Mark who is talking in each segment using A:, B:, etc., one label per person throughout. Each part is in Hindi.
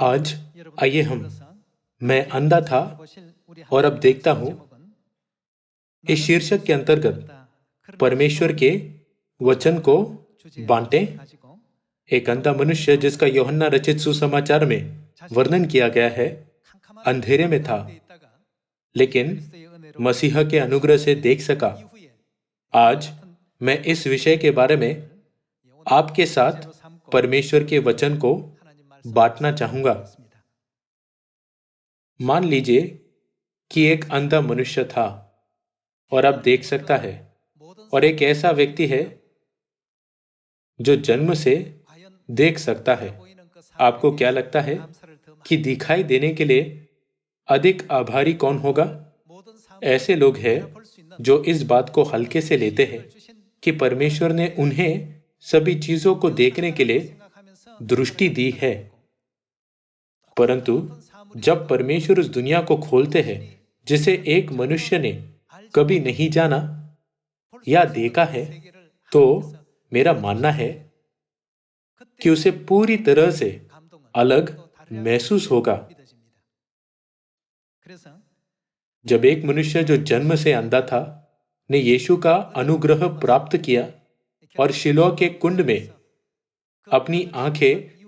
A: आज आइए मैं अंधा था और अब देखता हूं इस शीर्षक के अंतर्गत परमेश्वर के वचन को बांटें। एक अंधा मनुष्य जिसका यूहन्ना रचित सुसमाचार में वर्णन किया गया है, अंधेरे में था लेकिन मसीहा के अनुग्रह से देख सका। आज मैं इस विषय के बारे में आपके साथ परमेश्वर के वचन को बांटना चाहूंगा। मान लीजिए कि एक अंधा मनुष्य था और अब देख सकता है, और एक ऐसा व्यक्ति है जो जन्म से देख सकता है। आपको क्या लगता है कि दिखाई देने के लिए अधिक आभारी कौन होगा? ऐसे लोग हैं जो इस बात को हल्के से लेते हैं कि परमेश्वर ने उन्हें सभी चीजों को देखने के लिए दृष्टि दी है। परंतु जब परमेश्वर उस दुनिया को खोलते हैं जिसे एक मनुष्य ने कभी नहीं जाना या देखा है, तो मेरा मानना है कि उसे पूरी तरह से अलग महसूस होगा। जब एक मनुष्य जो जन्म से अंधा था ने यीशु का अनुग्रह प्राप्त किया और शिलोह के कुंड में अपनी आंखें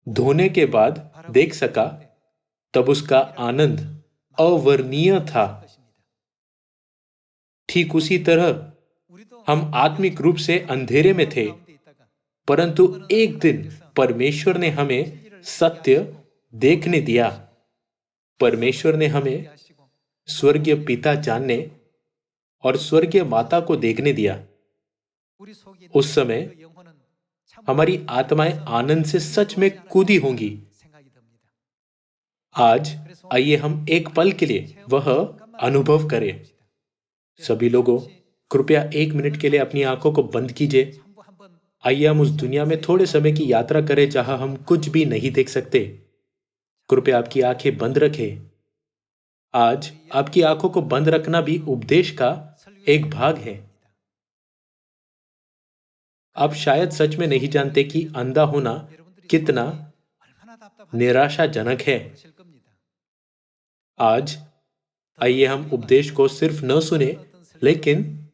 A: धोने के बाद देख सका, तब उसका आनंद अवर्णनीय था। ठीक उसी तरह हम आत्मिक रूप से अंधेरे में थे, परंतु एक दिन परमेश्वर ने हमें सत्य देखने दिया। परमेश्वर ने हमें स्वर्गीय पिता जानने और स्वर्गीय माता को देखने दिया। उस समय हमारी आत्माएं आनंद से सच में कूदी होंगी। आज आइए हम एक पल के लिए वह अनुभव करें। सभी लोगों, कृपया 1 मिनट के लिए अपनी आंखों को बंद कीजिए। आइए हम उस दुनिया में थोड़े समय की यात्रा करें जहां हम कुछ भी नहीं देख सकते। कृपया आपकी आंखें बंद रखें। आज आपकी आंखों को बंद रखना भी उपदेश का एक भाग है। आप शायद सच में नहीं जानते कि अंधा होना कितना निराशाजनक है। आज आइए हम उपदेश को सिर्फ न सुने, लेकिन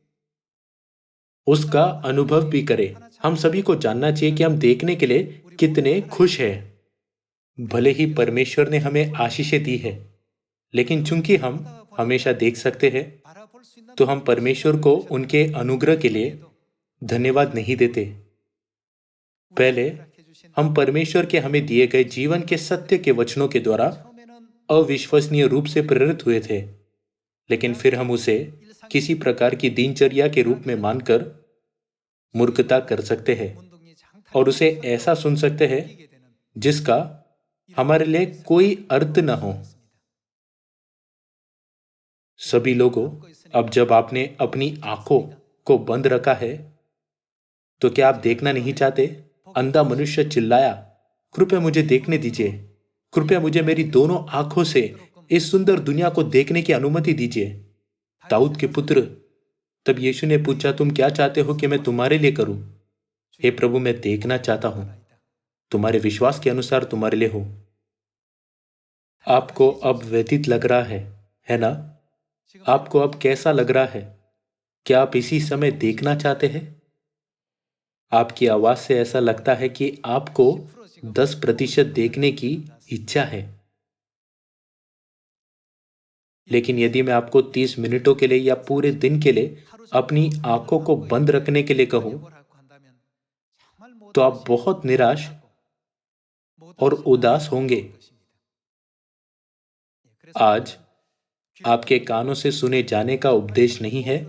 A: उसका अनुभव भी करें। हम सभी को जानना चाहिए कि हम देखने के लिए कितने खुश हैं। भले ही परमेश्वर ने हमें आशीषें दी है, लेकिन चूंकि हम हमेशा देख सकते हैं, तो हम परमेश्वर को उनके अनुग्रह के लिए धन्यवाद नहीं देते। पहले हम परमेश्वर के हमें दिए गए जीवन के सत्य के वचनों के द्वारा अविश्वसनीय रूप से प्रेरित हुए थे, लेकिन फिर हम उसे किसी प्रकार की दिनचर्या के रूप में मानकर मूर्खता कर सकते हैं और उसे ऐसा सुन सकते हैं जिसका हमारे लिए कोई अर्थ न हो। सभी लोगों, अब जब आपने अपनी आंखों को बंद रखा है, तो क्या आप देखना नहीं चाहते? अंधा मनुष्य चिल्लाया, कृपया मुझे देखने दीजिए। कृपया मुझे मेरी दोनों आंखों से इस सुंदर दुनिया को देखने की अनुमति दीजिए। दाऊद के पुत्र, तब यीशु ने पूछा, तुम क्या चाहते हो कि मैं तुम्हारे लिए करूं? हे प्रभु, मैं देखना चाहता हूं। तुम्हारे विश्वास के अनुसार तुम्हारे लिए हो। आपको अब व्यथित लग रहा है ना? आपको अब कैसा लग रहा है? क्या आप इसी समय देखना चाहते हैं? आपकी आवाज से ऐसा लगता है कि आपको 10% देखने की इच्छा है। लेकिन यदि मैं आपको 30 मिनटों के लिए या पूरे दिन के लिए अपनी आंखों को बंद रखने के लिए कहूं, तो आप बहुत निराश और उदास होंगे। आज आपके कानों से सुने जाने का उपदेश नहीं है,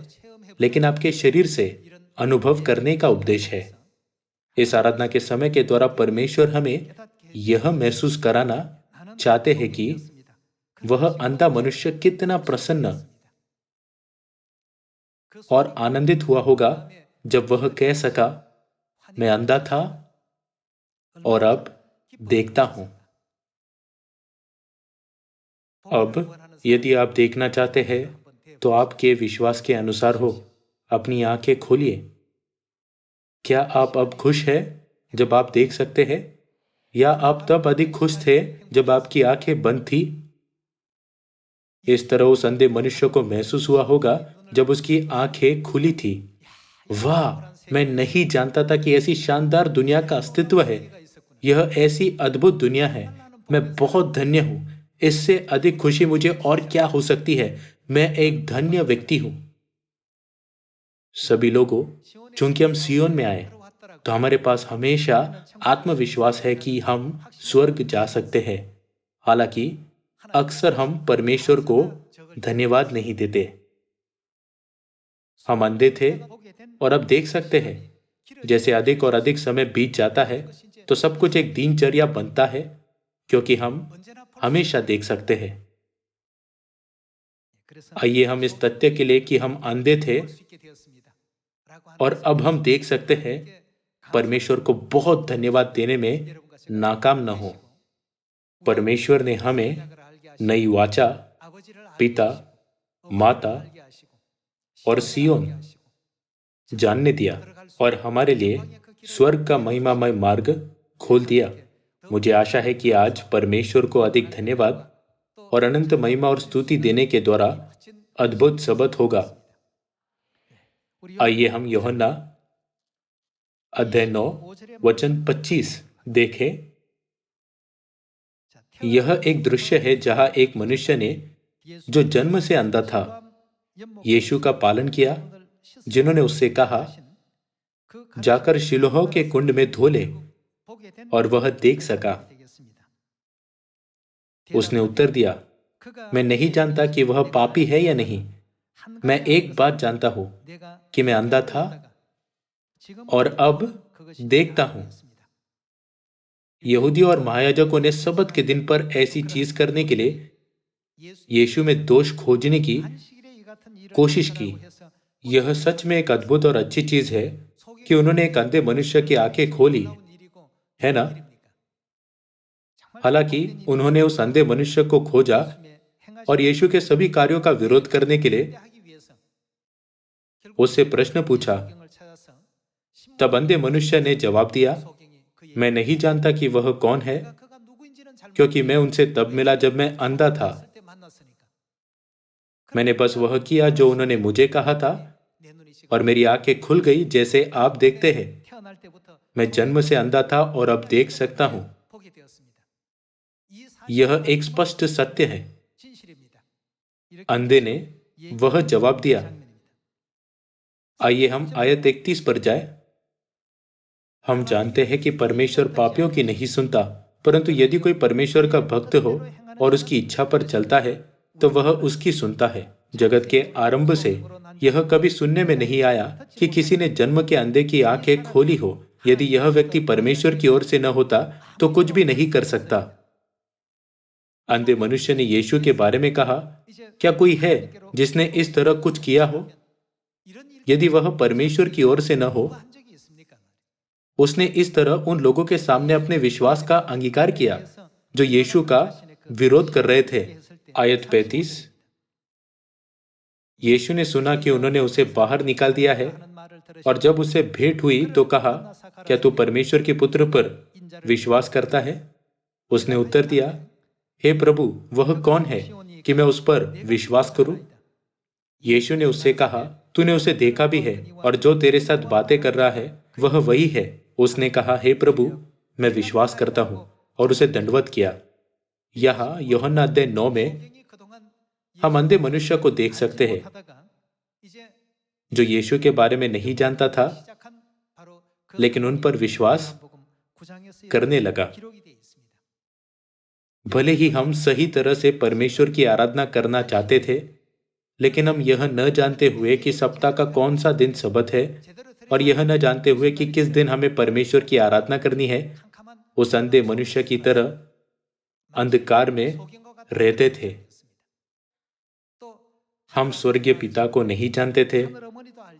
A: लेकिन आपके शरीर से अनुभव करने का उपदेश है। इस आराधना के समय के द्वारा परमेश्वर हमें यह महसूस कराना चाहते हैं कि वह अंधा मनुष्य कितना प्रसन्न और आनंदित हुआ होगा जब वह कह सका, मैं अंधा था और अब देखता हूं। अब यदि आप देखना चाहते हैं, तो आपके विश्वास के अनुसार हो। अपनी आंखें खोलिए। क्या आप अब खुश हैं जब आप देख सकते हैं? या आप तब अधिक खुश थे जब आपकी आंखें बंद थी? इस तरह उस अंधे मनुष्य को महसूस हुआ होगा जब उसकी आंखें खुली थी। वाह! मैं नहीं जानता था कि ऐसी शानदार दुनिया का अस्तित्व है। यह ऐसी अद्भुत दुनिया है। मैं बहुत धन्य हूँ। इससे अधिक खुशी मुझे और क्या हो सकती है? मैं एक धन्य व्यक्ति हूँ। सभी लोगों, चूंकि हम सियोन में आए, तो हमारे पास हमेशा आत्मविश्वास है कि हम स्वर्ग जा सकते हैं। हालांकि अक्सर हम परमेश्वर को धन्यवाद नहीं देते। हम अंधे थे और अब देख सकते हैं। जैसे अधिक और अधिक समय बीत जाता है, तो सब कुछ एक दिनचर्या बनता है, क्योंकि हम हमेशा देख सकते हैं। आइए हम इस तथ्य के लिए कि हम अंधे थे और अब हम देख सकते हैं, परमेश्वर को बहुत धन्यवाद देने में नाकाम न हो। परमेश्वर ने हमें नई वाचा, पिता, माता और सियोन जानने दिया और हमारे लिए स्वर्ग का महिमामय मार्ग खोल दिया। मुझे आशा है कि आज परमेश्वर को अधिक धन्यवाद और अनंत महिमा और स्तुति देने के द्वारा अद्भुत सबक होगा। आइए हम यूहन्ना अध्याय 9 वचन 25 देखें। यह एक दृश्य है जहां एक मनुष्य ने, जो जन्म से अंधा था, यीशु का पालन किया, जिन्होंने उससे कहा, जाकर शिलोह के कुंड में धो ले, और वह देख सका। उसने उत्तर दिया, मैं नहीं जानता कि वह पापी है या नहीं। मैं एक बात जानता हूं कि मैं अंधा था और अब देखता हूं। यहूदी और महायाजकों ने सब्त के दिन पर ऐसी चीज करने के लिए यीशु में दोष खोजने की कोशिश की। यह सच में एक अद्भुत और अच्छी चीज है कि उन्होंने एक अंधे मनुष्य की आंखें खोली, है ना? हालांकि उन्होंने उस अंधे मनुष्य को खोजा और यीशु के सभी कार्यों का विरोध करने के लिए उससे प्रश्न पूछा। तब अंधे मनुष्य ने जवाब दिया, मैं नहीं जानता कि वह कौन है, क्योंकि मैं उनसे तब मिला जब मैं अंधा था। मैंने बस वह किया जो उन्होंने मुझे कहा था और मेरी आंखें खुल गई, जैसे आप देखते हैं। मैं जन्म से अंधा था और अब देख सकता हूं। यह एक स्पष्ट सत्य है। अंधे ने वह जवाब दिया। आइए हम आयत 31 पर जाए। हम जानते हैं कि परमेश्वर पापियों की नहीं सुनता, परंतु यदि कोई परमेश्वर का भक्त हो और उसकी इच्छा पर चलता है, तो वह उसकी सुनता है। जगत के आरंभ से यह कभी सुनने में नहीं आया कि किसी ने जन्म के अंधे की आंखें खोली हो। यदि यह व्यक्ति परमेश्वर की ओर से न होता, तो कुछ भी नहीं कर सकता। अंधे मनुष्य ने यीशु के बारे में कहा, क्या कोई है जिसने इस तरह कुछ किया हो? यदि वह परमेश्वर की ओर से न हो, उसने इस तरह उन लोगों के सामने अपने विश्वास का अंगीकार किया जो यीशु का विरोध कर रहे थे। आयत 35। यीशु ने सुना कि उन्होंने उसे बाहर निकाल दिया है, और जब उससे भेंट हुई तो कहा, क्या तू परमेश्वर के पुत्र पर विश्वास करता है? उसने उत्तर दिया, हे प्रभु, वह कौन है कि मैं उस पर विश्वास करूं? यीशु ने उससे कहा, तूने उसे देखा भी है, और जो तेरे साथ बातें कर रहा है वह वही है। उसने कहा, हे प्रभु, मैं विश्वास करता हूं, और उसे दंडवत किया। यहाँ यूहन्ना अध्याय 9 में हम अंधे मनुष्य को देख सकते हैं जो यीशु के बारे में नहीं जानता था, लेकिन उन पर विश्वास करने लगा। भले ही हम सही तरह से परमेश्वर की आराधना करना चाहते थे, लेकिन हम यह न जानते हुए कि सप्ताह का कौन सा दिन सबत है, और यह न जानते हुए कि किस दिन हमें परमेश्वर की आराधना करनी है, उस अंधे मनुष्य की तरह अंधकार में रहते थे। हम स्वर्गीय पिता को नहीं जानते थे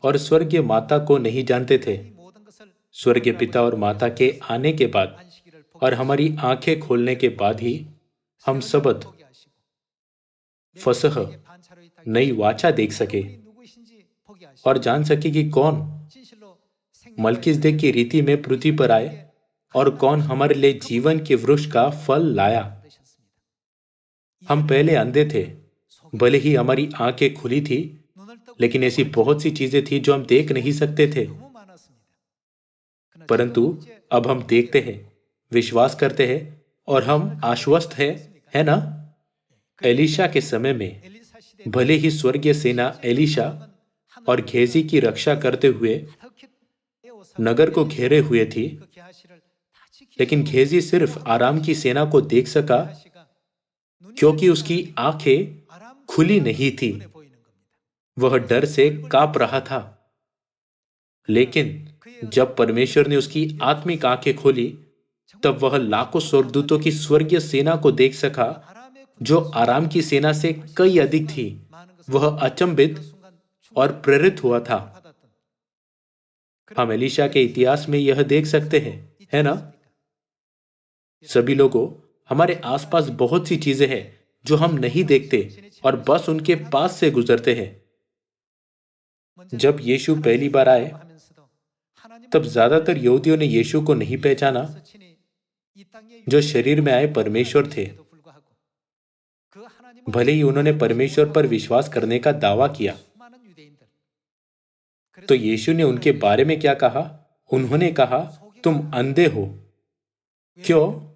A: और स्वर्गीय माता को नहीं जानते थे। स्वर्गीय पिता और माता के आने के बाद और हमारी आंखें खोलने के बाद ही हम सबत, फसह, नई वाचा देख सके और जान सके कि कौन मलकिसदेक की रीति में पृथ्वी पर आए और कौन हमारे लिए जीवन के वृक्ष का फल लाया। हम पहले अंधे थे, भले ही हमारी आंखें खुली थी, लेकिन ऐसी बहुत सी चीजें थी जो हम देख नहीं सकते थे। परंतु अब हम देखते हैं, विश्वास करते हैं और हम आश्वस्त हैं, है ना? एलीशा के समय में भले ही स्वर्गीय सेना एलीशा और गेहजी की रक्षा करते हुए नगर को घेरे हुए थी, लेकिन गेहजी सिर्फ आराम की सेना को देख सका क्योंकि उसकी आंखें खुली नहीं थी। वह डर से कांप रहा था। लेकिन जब परमेश्वर ने उसकी आत्मिक आंखें खोली, तब वह लाखों स्वर्गदूतों की स्वर्गीय सेना को देख सका, जो आराम की सेना से कई अधिक थी। वह अचंभित और प्रेरित हुआ था। हम एलीशा के इतिहास में यह देख सकते हैं, है ना? सभी लोगों, हमारे आसपास बहुत सी चीजें हैं जो हम नहीं देखते और बस उनके पास से गुजरते हैं। जब यीशु पहली बार आए, तब ज्यादातर यहूदियों ने यीशु को नहीं पहचाना, जो शरीर में आए परमेश्वर थे। भले ही उन्होंने परमेश्वर पर विश्वास करने का दावा किया। तो यीशु ने उनके बारे में क्या कहा? उन्होंने कहा, तुम अंधे हो। क्यों?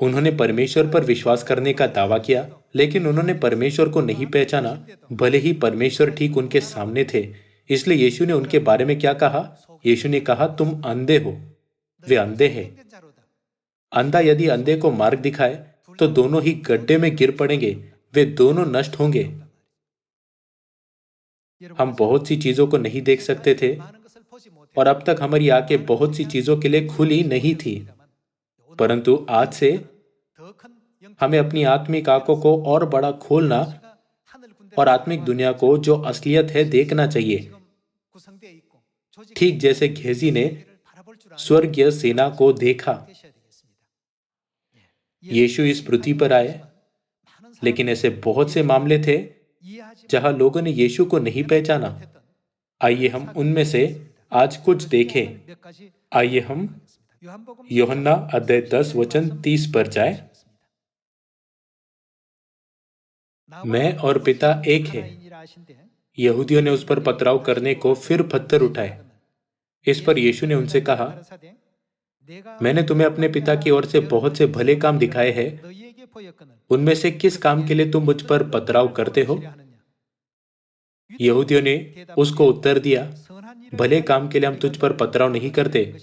A: उन्होंने परमेश्वर पर विश्वास करने का दावा किया, लेकिन उन्होंने परमेश्वर को नहीं पहचाना, भले ही परमेश्वर ठीक उनके सामने थे। इसलिए यीशु ने उनके बारे में क्या कहा? यीशु ने कहा, तुम अंधे हो। वे अंधे हैं। अंधा यदि अंधे को मार्ग दिखाए, तो दोनों ही गड्ढे में गिर पड़ेंगे। वे दोनों नष्ट होंगे। हम बहुत सी चीजों को नहीं देख सकते थे और अब तक हमारी आंखें बहुत सी चीजों के लिए खुली नहीं थी। परंतु आज से हमें अपनी आत्मिक आंखों को और बड़ा खोलना और आत्मिक दुनिया को जो असलियत है देखना चाहिए। ठीक जैसे गेहजी ने स्वर्गीय सेना को देखा। यीशु इस पृथ्वी पर आए, लेकिन ऐसे बहुत से मामले थे जहां लोगों ने यीशु को नहीं पहचाना। आइए हम उनमें से आज कुछ देखें। आइए हम यूहन्ना अध्याय 10 वचन 30 पर जाएं। मैं और पिता एक है। यहूदियों ने उस पर पथराव करने को फिर पत्थर उठाए। इस पर यीशु ने उनसे कहा, मैंने तुम्हें अपने पिता की ओर से बहुत से भले काम दिखाए हैं। उनमें से किस काम के लिए तुम मुझ पर पथराव करते हो? यहूदियों ने उसको उत्तर दिया, भले काम के लिए हम तुझ पर पथराव नहीं करते,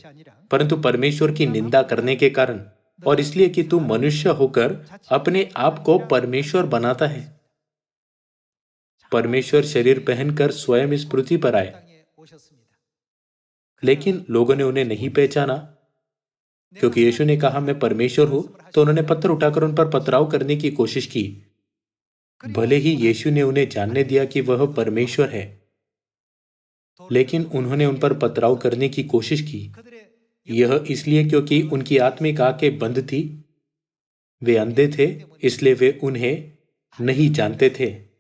A: परंतु परमेश्वर की निंदा करने के कारण, और इसलिए कि तू मनुष्य होकर अपने आप को परमेश्वर बनाता है। परमेश्वर शरीर पहनकर स्वयं इस पृथ्वी पर आए, लेकिन लोगों ने उन्हें नहीं पहचाना। क्योंकि यीशु ने कहा, मैं परमेश्वर हूं, तो उन्होंने पत्थर उठाकर उन पर पथराव करने की कोशिश की। भले ही यीशु ने उन्हें जानने दिया कि वह परमेश्वर है, लेकिन उन्होंने उन पर पथराव करने की कोशिश की। यह इसलिए क्योंकि उनकी आत्मिक आंखें बंद थी। वे अंधे थे, इसलिए वे उन्हें नहीं जानते थे।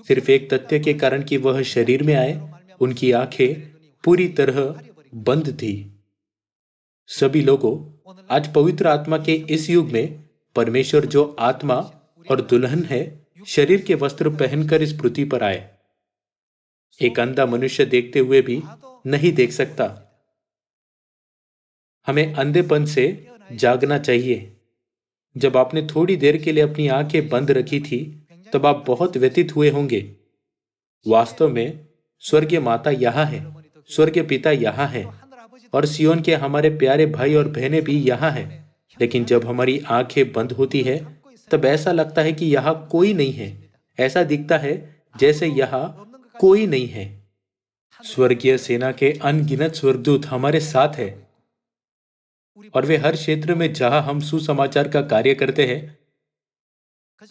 A: सिर्फ एक तथ्य के कारण कि वह शरीर में आए, उनकी आंखें पूरी तरह बंद थी। सभी लोगों, आज पवित्र आत्मा के इस युग में परमेश्वर जो आत्मा और दुल्हन है, शरीर के वस्त्र पहनकर इस पृथ्वी पर आए। एक अंधा मनुष्य देखते हुए भी नहीं देख सकता। हमें अंधेपन से जागना चाहिए। जब आपने थोड़ी देर के लिए अपनी आंखें बंद रखी थी, तब आप बहुत व्यथित हुए होंगे। वास्तव में स्वर्गीय माता यहाँ है, स्वर्गीय पिता यहाँ है, और सियोन के हमारे प्यारे भाई और बहनें भी यहाँ हैं। लेकिन जब हमारी आंखें बंद होती है, तब ऐसा लगता है कि यहाँ कोई नहीं है। ऐसा दिखता है जैसे यहाँ कोई नहीं है। स्वर्गीय सेना के अनगिनत स्वर्गदूत हमारे साथ है, और वे हर क्षेत्र में जहां हम सुसमाचार का कार्य करते हैं,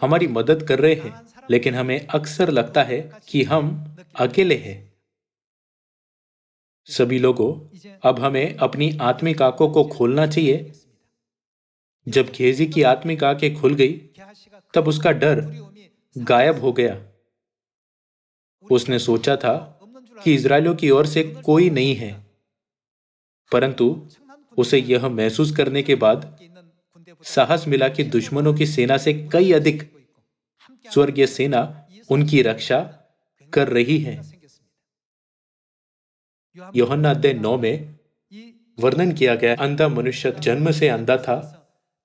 A: हमारी मदद कर रहे हैं। लेकिन हमें अक्सर लगता है कि हम अकेले हैं। सभी लोगों, अब हमें अपनी आत्मिक आंखों को खोलना चाहिए। जब गेहजी की आत्मिक आंखें खुल गई, तब उसका डर गायब हो गया। उसने सोचा था कि इजरायलियों की ओर से कोई नहीं है, परंतु उसे यह महसूस करने के बाद साहस मिला कि दुश्मनों की सेना से कई अधिक स्वर्गीय सेना उनकी रक्षा कर रही है। यूहन्ना अध्याय 9 में वर्णन किया गया अंधा मनुष्य जन्म से अंधा था।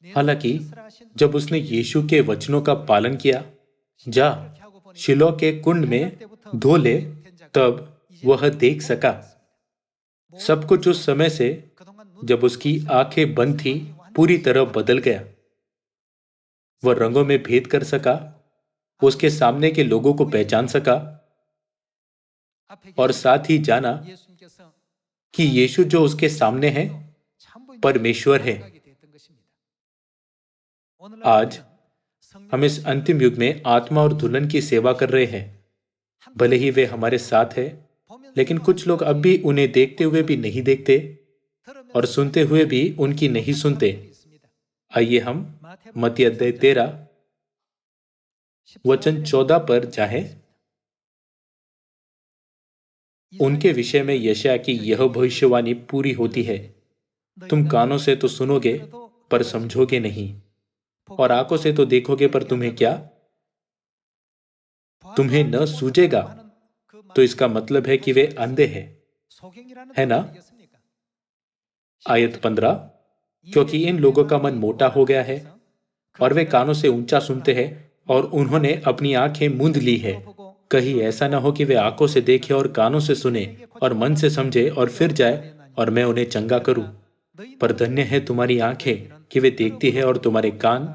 A: हालांकि जब उसने यीशु के वचनों का पालन किया, जा शिलो के कुंड में धो ले, तब वह देख सका। सब कुछ उस समय से जब उसकी आंखें बंद थी पूरी तरह बदल गया। वह रंगों में भेद कर सका, उसके सामने के लोगों को पहचान सका और साथ ही जाना कि यीशु जो उसके सामने है परमेश्वर है। आज हम इस अंतिम युग में आत्मा और दुल्हन की सेवा कर रहे हैं। भले ही वे हमारे साथ है, लेकिन कुछ लोग अब भी उन्हें देखते हुए भी नहीं देखते और सुनते हुए भी उनकी नहीं सुनते। आइए हम मत्ती अध्याय 13 वचन 14 पर जाएं। उनके विषय में यशायाह की यह भविष्यवाणी पूरी होती है, तुम कानों से तो सुनोगे पर समझोगे नहीं, और आंखों से तो देखोगे पर तुम्हें क्या, तुम्हें न सूझेगा। तो इसका मतलब है कि वे अंधे हैं, है ना? आयत 15, क्योंकि इन लोगों का मन मोटा हो गया है और वे कानों से ऊंचा सुनते हैं और उन्होंने अपनी आंखें मूंद ली है। कहीं ऐसा न हो कि वे आंखों से देखें और कानों से सुने और मन से समझे और फिर जाए और मैं उन्हें चंगा करूं। पर धन्य है तुम्हारी आंखें कि वे देखती है और तुम्हारे कान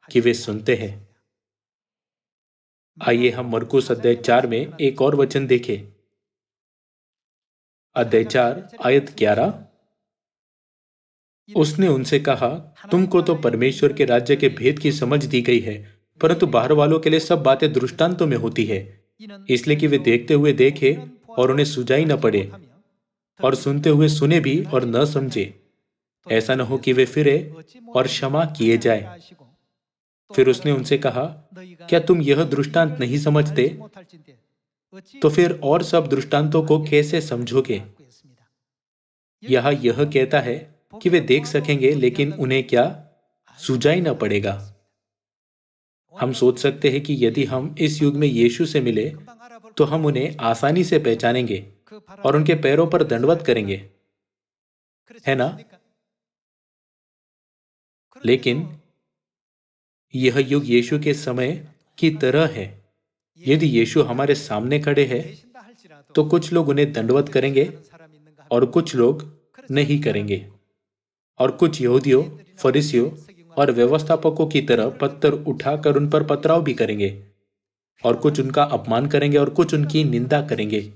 A: कि वे सुनते हैं। आइए हम मरकुस अध्याय 4 में एक और वचन देखें। अध्याय 4 आयत 11, उसने उनसे कहा, तुमको तो परमेश्वर के राज्य के भेद की समझ दी गई है, परंतु बाहर वालों के लिए सब बातें दृष्टांतों में होती है, इसलिए कि वे देखते हुए देखे और उन्हें सुझाई न पड़े, और सुनते हुए सुने भी और न समझे, ऐसा न हो कि वे फिरे और क्षमा किए जाए। फिर उसने उनसे कहा, क्या तुम यह दृष्टांत नहीं समझते? तो फिर और सब दृष्टांतों को कैसे समझोगे? यह कहता है कि वे देख सकेंगे, लेकिन उन्हें क्या सुझाई न पड़ेगा। हम सोच सकते हैं कि यदि हम इस युग में यीशु से मिले तो हम उन्हें आसानी से पहचानेंगे और उनके पैरों पर दंडवत करेंगे, है ना? लेकिन यह युग यीशु के समय की तरह है। यदि यीशु हमारे सामने खड़े हैं तो कुछ लोग उन्हें दंडवत करेंगे और कुछ लोग नहीं करेंगे, और कुछ यहूदियों, फरीसियों और व्यवस्थापकों की तरह पत्थर उठाकर उन पर पथराव भी करेंगे, और कुछ उनका अपमान करेंगे और कुछ उनकी निंदा करेंगे।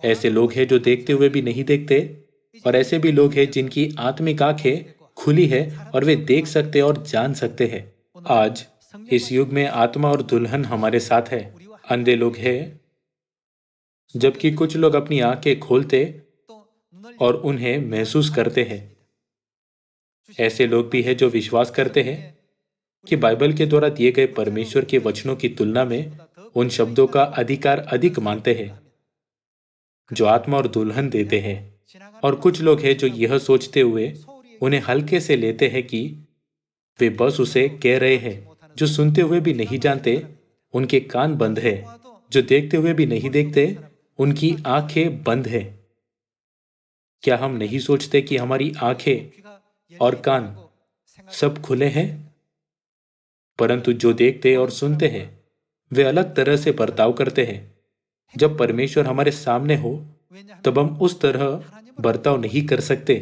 A: ऐसे लोग हैं जो देखते हुए भी नहीं देखते, और ऐसे भी लोग हैं जिनकी आत्मिक आंखें खुली है और वे देख सकते और जान सकते हैं। आज इस युग में आत्मा और दुल्हन हमारे साथ है। अंधे लोग हैं, जबकि कुछ लोग अपनी आंखें खोलते और उन्हें महसूस करते हैं। ऐसे लोग भी हैं जो विश्वास करते हैं कि बाइबल के द्वारा दिए गए परमेश्वर के वचनों की तुलना में उन शब्दों का अधिकार अधिक मानते हैं जो आत्मा और दुल्हन देते हैं। और कुछ लोग हैं जो यह सोचते हुए उन्हें हल्के से लेते हैं कि वे बस उसे कह रहे हैं। जो सुनते हुए भी नहीं जानते, उनके कान बंद है। जो देखते हुए भी नहीं देखते, उनकी आंखें बंद है। क्या हम नहीं सोचते कि हमारी आंखें और कान सब खुले हैं? परंतु जो देखते और सुनते हैं वे अलग तरह से बर्ताव करते हैं। जब परमेश्वर हमारे सामने हो तब हम उस तरह बर्ताव नहीं कर सकते,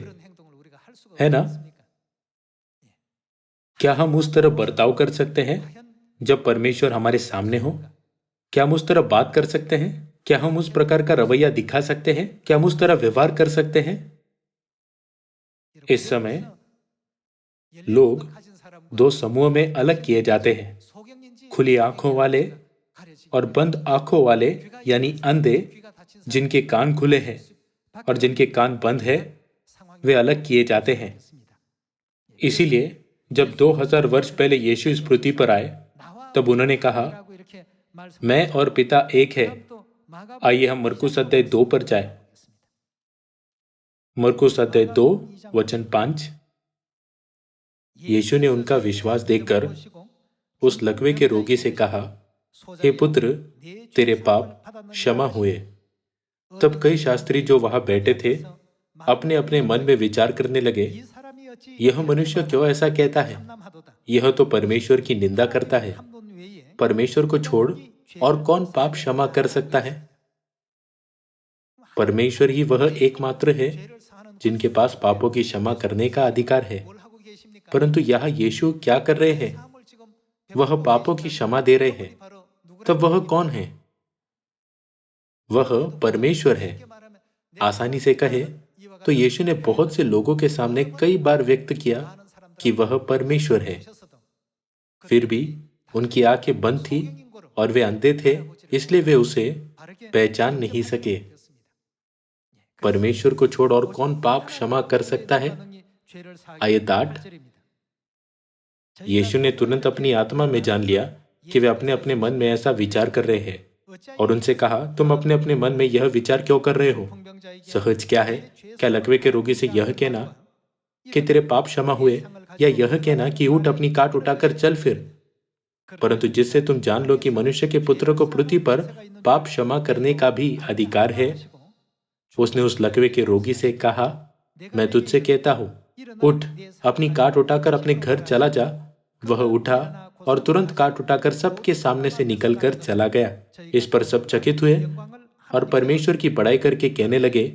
A: है ना? क्या हम उस तरह बर्ताव कर सकते हैं जब परमेश्वर हमारे सामने हो? क्या हम उस तरह बात कर सकते हैं? क्या हम उस प्रकार का रवैया दिखा सकते हैं? क्या हम उस तरह व्यवहार कर सकते हैं? इस समय लोग दो समूह में अलग किए जाते हैं, खुली आंखों वाले और बंद आंखों वाले, यानी अंधे जिनके कान खुले हैं और जिनके कान बंद है, वे अलग किए जाते हैं। इसीलिए जब 2000 वर्ष पहले यीशु इस पृथ्वी पर आए तब उन्होंने कहा, मैं और पिता एक है। आइए हम मरकुस अध्याय 2 पर जाएं। मरकुस अध्याय 2 वचन 5। यीशु ने उनका विश्वास देखकर उस लकवे के रोगी से कहा, हे पुत्र, तेरे पाप क्षमा हुए। तब कई शास्त्री जो वहां बैठे थे अपने अपने मन में विचार करने लगे, यह मनुष्य क्यों ऐसा कहता है? यह तो परमेश्वर की निंदा करता है। परमेश्वर को छोड़ और कौन पाप क्षमा कर सकता है? परमेश्वर ही वह एकमात्र है जिनके पास पापों की क्षमा करने का अधिकार है। परंतु यहाँ यीशु क्या कर रहे हैं? वह पापों की क्षमा दे रहे हैं। तब वह कौन है? वह परमेश्वर है। आसानी से कहे तो यीशु ने बहुत से लोगों के सामने कई बार व्यक्त किया कि वह परमेश्वर है। फिर भी उनकी आंखें बंद थी और वे अंधे थे, इसलिए वे उसे पहचान नहीं सके। परमेश्वर को छोड़ और कौन पाप क्षमा कर सकता है? आयत 8। यीशु ने तुरंत अपनी आत्मा में जान लिया कि वे अपने अपने मन में ऐसा विचार कर रहे हैं और उनसे कहा, तुम अपने अपने मन में यह विचार क्यों कर रहे हो? सहज क्या है? क्या लकवे के रोगी से यह कहना कि तेरे पाप क्षमा हुए, या यह कहना कि उठ अपनी काट उठाकर चल फिर? परंतु जिससे तुम जान लो कि मनुष्य के पुत्र को पृथ्वी पर पाप क्षमा करने का भी अधिकार है, उसने उस लकवे के रोगी से कहा, मैं तुझसे कहता हूं, उठ अपनी काट उठाकर अपने घर चला जा। वह उठा और तुरंत काट उठाकर सबके सामने से निकलकर चला गया। इस पर सब चकित हुए और परमेश्वर की बड़ाई करके कहने लगे,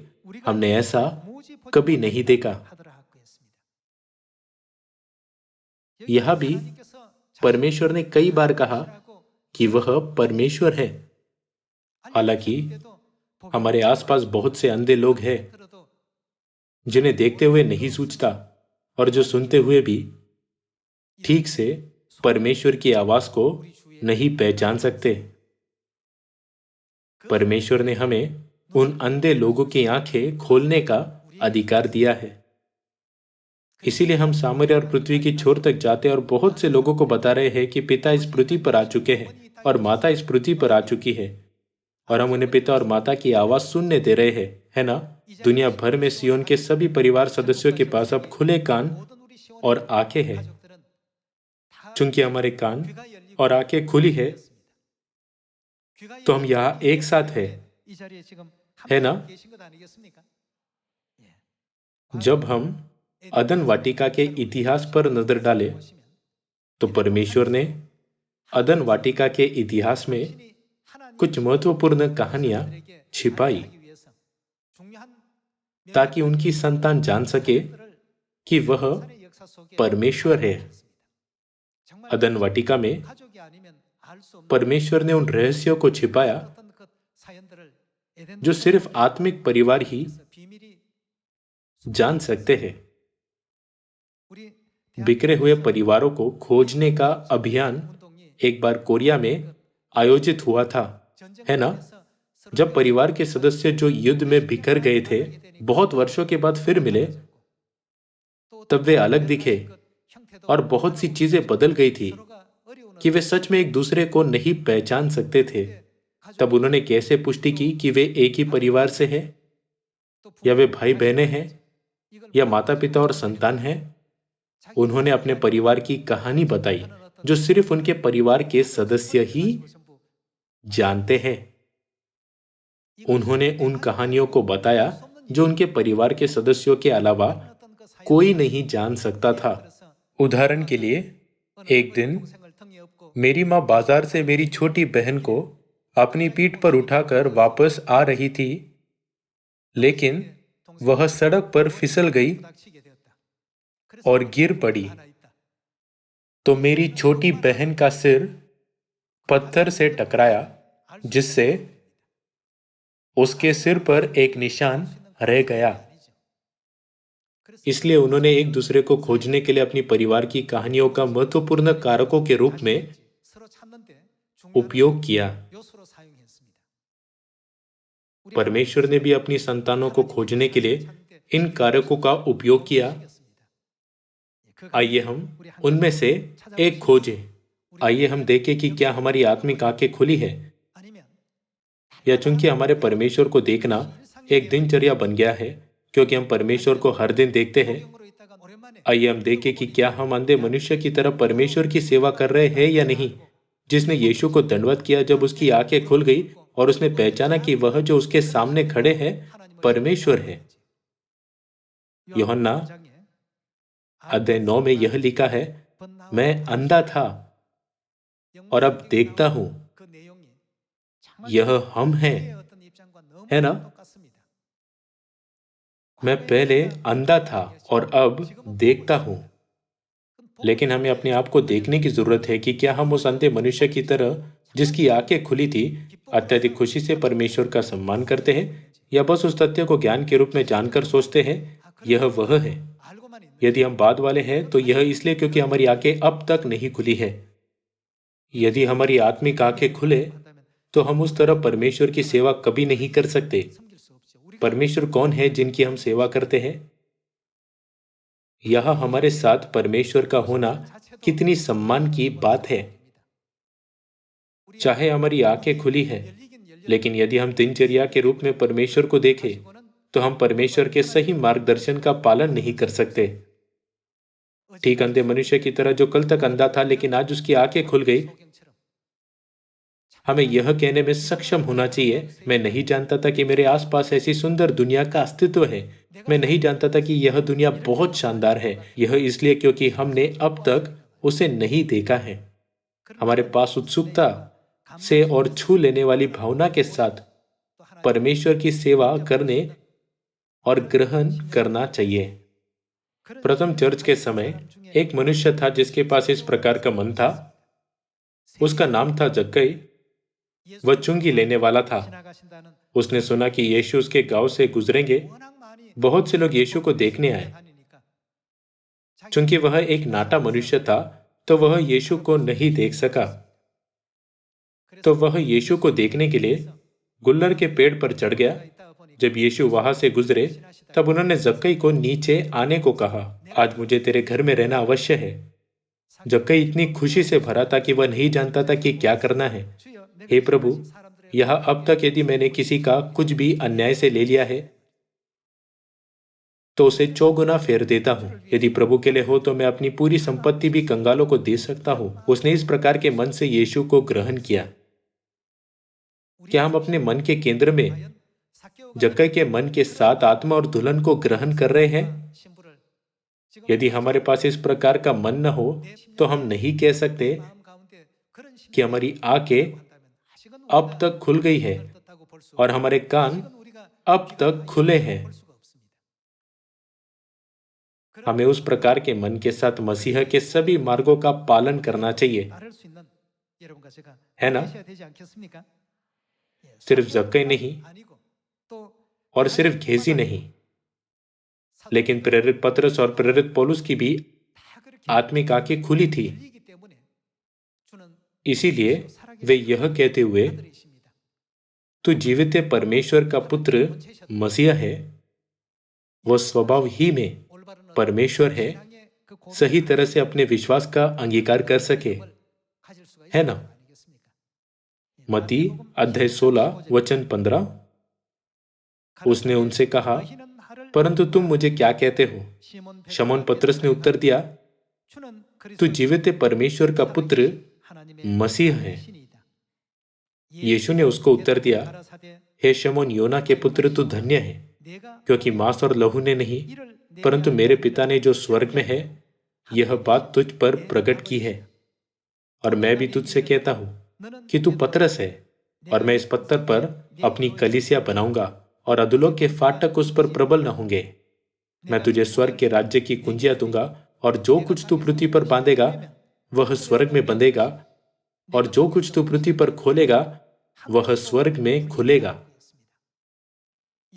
A: हमने ऐसा कभी नहीं देखा। यह भी परमेश्वर ने कई बार कहा कि वह परमेश्वर है। हालांकि हमारे आसपास बहुत से अंधे लोग हैं जिन्हें देखते हुए नहीं सूझता और जो सुनते हुए भी ठीक से परमेश्वर की आवाज को नहीं पहचान सकते। परमेश्वर ने हमें उन अंधे लोगों की आंखें खोलने का अधिकार दिया है। इसीलिए हम सामर्य और पृथ्वी की छोर तक जाते और बहुत से लोगों को बता रहे हैं कि पिता इस पृथ्वी पर आ चुके हैं और माता इस पृथ्वी पर आ चुकी है, और हम उन्हें पिता और माता की आवाज सुनने दे रहे हैं, है ना? दुनिया भर में सियोन के सभी परिवार सदस्यों के पास अब खुले कान और आंखें हैं। चूंकि हमारे कान और आंखें खुली है तो हम यहाँ एक साथ हैं, है ना? जब हम अदन वाटिका के इतिहास पर नजर डालें तो परमेश्वर ने अदन वाटिका के इतिहास में कुछ महत्वपूर्ण कहानियां छिपाई ताकि उनकी संतान जान सके कि वह परमेश्वर है। अदन वाटिका में परमेश्वर ने उन रहस्यों को छिपाया जो सिर्फ आत्मिक परिवार ही जान सकते हैं। बिखरे हुए परिवारों को खोजने का अभियान एक बार कोरिया में आयोजित हुआ था, है ना? जब परिवार के सदस्य जो युद्ध में बिखर गए थे बहुत वर्षों के बाद फिर मिले, तब वे अलग दिखे और बहुत सी चीजें बदल गई थी कि वे सच में एक दूसरे को नहीं पहचान सकते थे। तब उन्होंने कैसे पुष्टि की कि वे एक ही परिवार से हैं, या वे भाई बहनें हैं, या माता पिता और संतान हैं? उन्होंने अपने परिवार की कहानी बताई जो सिर्फ उनके परिवार के सदस्य ही जानते हैं। उन्होंने उन कहानियों को बताया जो उनके परिवार के सदस्यों के अलावा कोई नहीं जान सकता था। उदाहरण के लिए, एक दिन मेरी माँ बाजार से मेरी छोटी बहन को अपनी पीठ पर उठाकर वापस आ रही थी, लेकिन वह सड़क पर फिसल गई और गिर पड़ी। तो मेरी छोटी बहन का सिर पत्थर से टकराया, जिससे उसके सिर पर एक निशान रह गया। इसलिए उन्होंने एक दूसरे को खोजने के लिए अपनी परिवार की कहानियों का महत्वपूर्ण कारकों के रूप में उपयोग किया। परमेश्वर ने भी अपनी संतानों को खोजने के लिए इन कारकों का उपयोग किया। आइए हम उनमें से एक खोजें। आइए हम देखें कि क्या हमारी आत्मिक आंखें खुली है, या चूंकि हमारे परमेश्वर को देखना एक दिनचर्या बन गया है, क्योंकि हम परमेश्वर को हर दिन देखते हैं। आइए हम देखें कि क्या हम अंधे मनुष्य की तरह परमेश्वर की सेवा कर रहे हैं या नहीं, जिसने यीशु को दंडवत किया जब उसकी आंखें खुल गई और उसने पहचाना कि वह जो उसके सामने खड़े हैं परमेश्वर है। यूहन्ना अध्याय 9 में यह लिखा है, मैं अंधा था और अब देखता हूं। यह हम हैं, है ना? मैं पहले अंधा था और अब देखता हूं। लेकिन हमें अपने आप को देखने की जरूरत है कि क्या हम उस अंधे मनुष्य की तरह जिसकी आंखें खुली थी अत्यधिक खुशी से परमेश्वर का सम्मान करते हैं, या बस उस तथ्य को ज्ञान के रूप में जानकर सोचते हैं यह वह है। यदि हम बाद वाले हैं तो यह इसलिए क्योंकि हमारी आंखें अब तक नहीं खुली है। यदि हमारी आत्मिक आंखें खुले तो हम उस तरह परमेश्वर की सेवा कभी नहीं कर सकते। परमेश्वर कौन है जिनकी हम सेवा करते हैं? यह हमारे साथ परमेश्वर का होना कितनी सम्मान की बात है। चाहे हमारी आंखें खुली है, लेकिन यदि हम दिनचर्या के रूप में परमेश्वर को देखें तो हम परमेश्वर के सही मार्गदर्शन का पालन नहीं कर सकते। ठीक अंधे मनुष्य की तरह जो कल तक अंधा था लेकिन आज उसकी आंखें खुल गई। हमें यह कहने में सक्षम होना चाहिए, मैं नहीं जानता था कि मेरे आसपास ऐसी सुंदर दुनिया का अस्तित्व है। मैं नहीं जानता था कि यह दुनिया बहुत शानदार है। यह इसलिए क्योंकि हमने अब तक उसे नहीं देखा है। हमारे पास उत्सुकता से और छू लेने वाली भावना के साथ परमेश्वर की सेवा करने और ग्रहण करना चाहिए। प्रथम चर्च के समय एक मनुष्य था जिसके पास इस प्रकार का मन था। उसका नाम था जक्कई। वह चुंगी लेने वाला था। उसने सुना कि यीशु उसके गांव से गुजरेंगे। बहुत से लोग यीशु को देखने आए। चूंकि वह एक नाटा मनुष्य था तो वह यीशु को नहीं देख सका। तो वह यीशु को देखने के लिए गुल्लर के पेड़ पर चढ़ गया। जब यीशु वहां से गुजरे तब उन्होंने जक्कई को नीचे आने को कहा। आज मुझे तेरे घर में रहना अवश्य है। जक्कई इतनी खुशी से भरा था कि वह नहीं जानता था कि क्या करना है। हे प्रभु, यह अब तक यदि मैंने किसी का कुछ भी अन्याय से ले लिया है तो उसे चौगुना फेर देता हूँ। यदि प्रभु के लिए हो तो मैं अपनी पूरी संपत्ति भी कंगालों को दे सकता हूँ। उसने इस प्रकार के मन से यीशु को ग्रहण किया। क्या हम अपने मन के केंद्र में जक्कई के मन के साथ आत्मा और दुल्हन को ग्रहण कर रहे हैं? यदि हमारे पास इस प्रकार का मन न हो तो हम नहीं कह सकते कि हमारी आंखें अब तक खुल गई है और हमारे कान अब तक खुले हैं। हमें उस प्रकार के मन के साथ मसीह के सभी मार्गों का पालन करना चाहिए, है ना? सिर्फ जक्कई नहीं और सिर्फ गेहजी नहीं, लेकिन प्रेरित पतरस और प्रेरित पौलुस की भी आत्मिक आंखें खुली थी। इसीलिए वे यह कहते हुए, तू जीवित परमेश्वर का पुत्र मसीह है, वह स्वभाव ही में परमेश्वर है, सही तरह से अपने विश्वास का अंगीकार कर सके, है ना? मत्ती अध्याय 16 वचन 15। उसने उनसे कहा, परंतु तुम मुझे क्या कहते हो? शमौन पतरस ने उत्तर दिया, तू जीवित परमेश्वर का पुत्र मसीह है। यीशु ने उसको उत्तर दिया, हे शमौन योना के पुत्र, तू धन्य है, क्योंकि मांस और लहू ने नहीं परंतु मेरे पिता ने जो स्वर्ग में है यह बात तुझ पर प्रकट की है। और मैं भी तुझसे कहता हूं कि तू पतरस है और मैं इस पत्थर पर अपनी कलीसिया बनाऊंगा और अधोलोक के फाटक उस पर प्रबल न होंगे। मैं तुझे स्वर्ग के राज्य की कुंजियां दूंगा और जो कुछ तू पृथ्वी पर बांधेगा वह स्वर्ग में बंधेगा और जो कुछ तू पृथ्वी पर खोलेगा वह स्वर्ग में खुलेगा।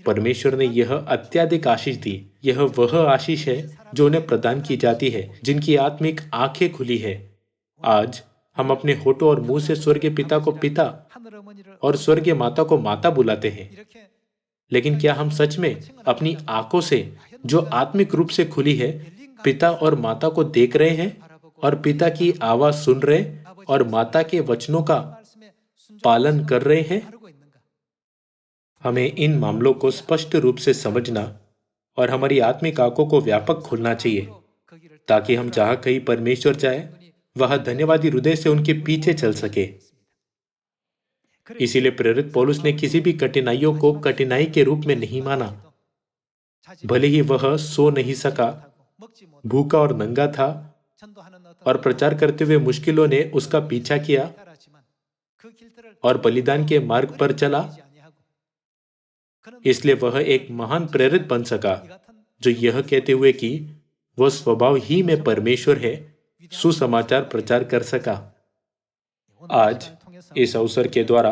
A: परमेश्वर ने यह अत्यधिक आशीष दी। यह वह आशीष है जो उन्हें प्रदान की जाती है जिनकी आत्मिक आंखें खुली है। आज हम अपने होठों और मुंह से स्वर्गीय पिता को पिता और स्वर्गीय माता को माता बुलाते हैं, लेकिन क्या हम सच में अपनी आंखों से जो आत्मिक रूप से खुली है पिता और माता को देख रहे हैं और पिता की आवाज सुन रहे और माता के वचनों का पालन कर रहे हैं? हमें इन मामलों को स्पष्ट रूप से समझना और हमारी आत्मिक आंखों को व्यापक खोलना चाहिए ताकि हम जहां कहीं परमेश्वर जाए वह धन्यवादी हृदय से उनके पीछे चल सके। इसीलिए प्रेरित पौलुस ने किसी भी कठिनाइयों को कठिनाई के रूप में नहीं माना। भले ही वह सो नहीं सका, भूखा और नंगा था और प्रचार करते हुए मुश्किलों ने उसका पीछा किया और बलिदान के मार्ग पर चला, इसलिए वह एक महान प्रेरित बन सका जो यह कहते हुए कि वह स्वभाव ही में परमेश्वर है, सुसमाचार प्रचार कर सका। आज इस अवसर के द्वारा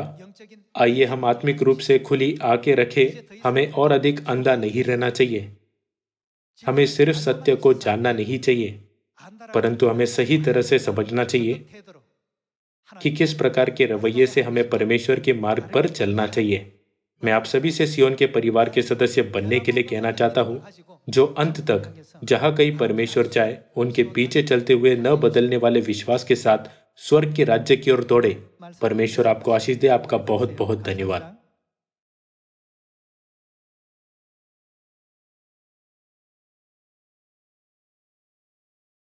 A: आइए हम आत्मिक रूप से खुली आंखें रखें। हमें और अधिक अंधा नहीं रहना चाहिए। हमें सिर्फ सत्य को जानना नहीं चाहिए, परंतु हमें सही तरह से समझना चाहिए कि किस प्रकार के रवैये से हमें परमेश्वर के मार्ग पर चलना चाहिए। मैं आप सभी से सियोन के परिवार के सदस्य बनने के लिए कहना चाहता हूं, जो अंत तक जहां कहीं परमेश्वर चाहे उनके पीछे चलते हुए न बदलने वाले विश्वास के साथ स्वर्ग के राज्य की ओर दौड़े। परमेश्वर आपको आशीष दे। आपका बहुत बहुत धन्यवाद।